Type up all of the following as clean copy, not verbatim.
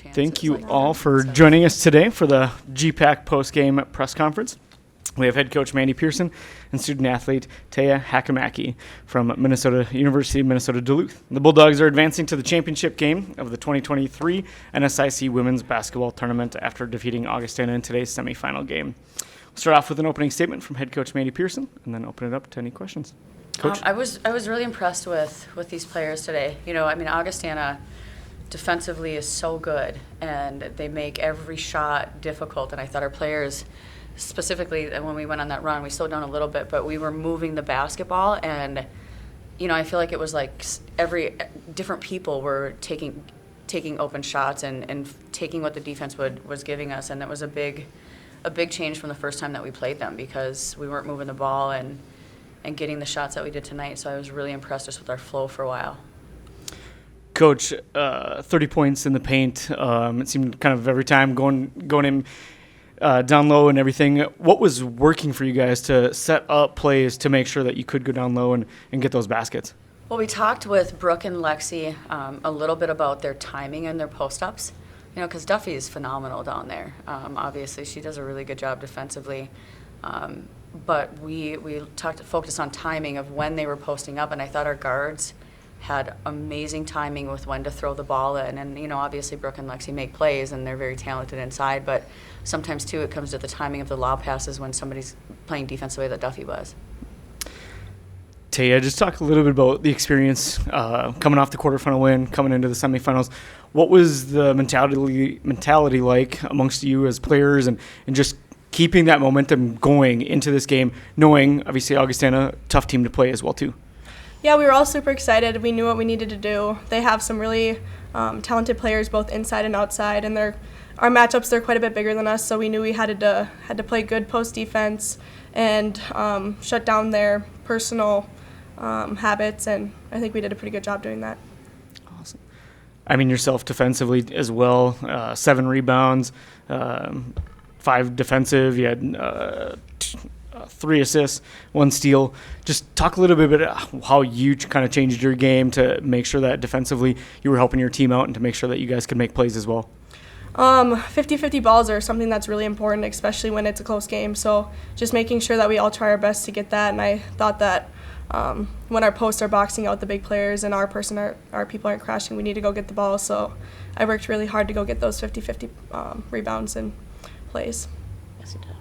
Thank you all for joining us today for the gpac post-game press conference. We have head coach Mandy Pearson and student athlete Taya Hakamaki from University of Minnesota Duluth. The Bulldogs are advancing to the championship game of the 2023 NSIC women's basketball tournament after defeating Augustana in today's semifinal game. We'll start off with an opening statement from head coach Mandy Pearson and then open it up to any questions. Coach? I was really impressed with these players today. Augustana defensively is so good, and they make every shot difficult. And I thought our players, specifically when we went on that run, we slowed down a little bit, but we were moving the basketball. And, I feel like it was like every different people were taking open shots and taking what the defense was giving us. And that was a big change from the first time that we played them, because we weren't moving the ball and getting the shots that we did tonight. So I was really impressed just with our flow for a while. Coach, 30 points in the paint. It seemed kind of every time going in down low and everything. What was working for you guys to set up plays to make sure that you could go down low and get those baskets? Well, we talked with Brooke and Lexi a little bit about their timing and their post-ups, because Duffy is phenomenal down there. Obviously, she does a really good job defensively. But we focused on timing of when they were posting up, and I thought our guards had amazing timing with when to throw the ball in. And, obviously Brooke and Lexi make plays, and they're very talented inside, but sometimes, too, it comes to the timing of the lob passes when somebody's playing defense the way that Duffy was. Taya, just talk a little bit about the experience coming off the quarterfinal win, coming into the semifinals. What was the mentality like amongst you as players and just keeping that momentum going into this game, knowing, obviously, Augustana, tough team to play as well, too? Yeah, we were all super excited. We knew what we needed to do. They have some really talented players both inside and outside, and our matchups, they're quite a bit bigger than us, so we knew we had to play good post defense and shut down their personal habits, and I think we did a pretty good job doing that. Awesome. Yourself defensively as well, 7 rebounds, 5 defensive. You had 3 assists, 1 steal. Just talk a little bit about how you kind of changed your game to make sure that defensively you were helping your team out and to make sure that you guys could make plays as well. 50-50 balls are something that's really important, especially when it's a close game. So just making sure that we all try our best to get that. And I thought that when our posts are boxing out the big players and our people aren't crashing, we need to go get the ball. So I worked really hard to go get those 50-50 rebounds and plays. Yes, you did.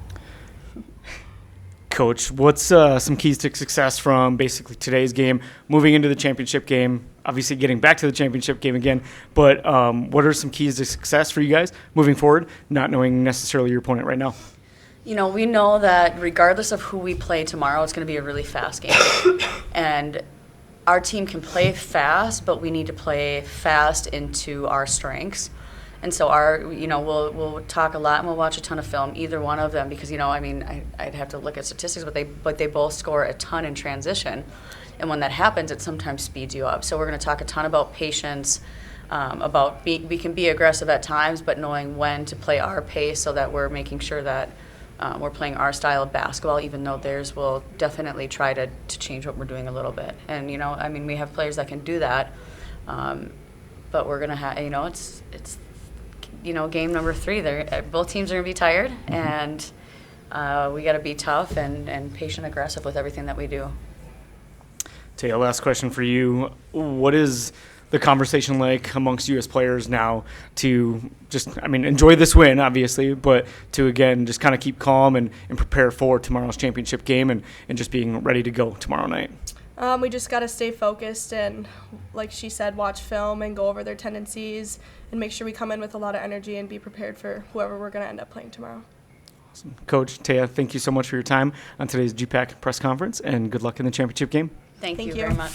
Coach, what's some keys to success from basically today's game, moving into the championship game, obviously getting back to the championship game again, but what are some keys to success for you guys moving forward, not knowing necessarily your opponent right now? We know that regardless of who we play tomorrow, it's going to be a really fast game. And our team can play fast, but we need to play fast into our strengths. And so we'll talk a lot and we'll watch a ton of film, either one of them, because, I'd have to look at statistics, but they both score a ton in transition. And when that happens, it sometimes speeds you up. So we're going to talk a ton about patience, we can be aggressive at times, but knowing when to play our pace so that we're making sure that we're playing our style of basketball, even though theirs will definitely try to change what we're doing a little bit. And, we have players that can do that, but we're going to have, it's game number 3. Both teams are going to be tired, and we got to be tough and patient, aggressive with everything that we do. Taya, last question for you. What is the conversation like amongst you as players now to just, enjoy this win, obviously, but to, again, just kind of keep calm and prepare for tomorrow's championship game and just being ready to go tomorrow night? We just got to stay focused and, like she said, watch film and go over their tendencies and make sure we come in with a lot of energy and be prepared for whoever we're going to end up playing tomorrow. Awesome. Coach Taya, thank you so much for your time on today's gpac press conference, and good luck in the championship game. Thank you very much.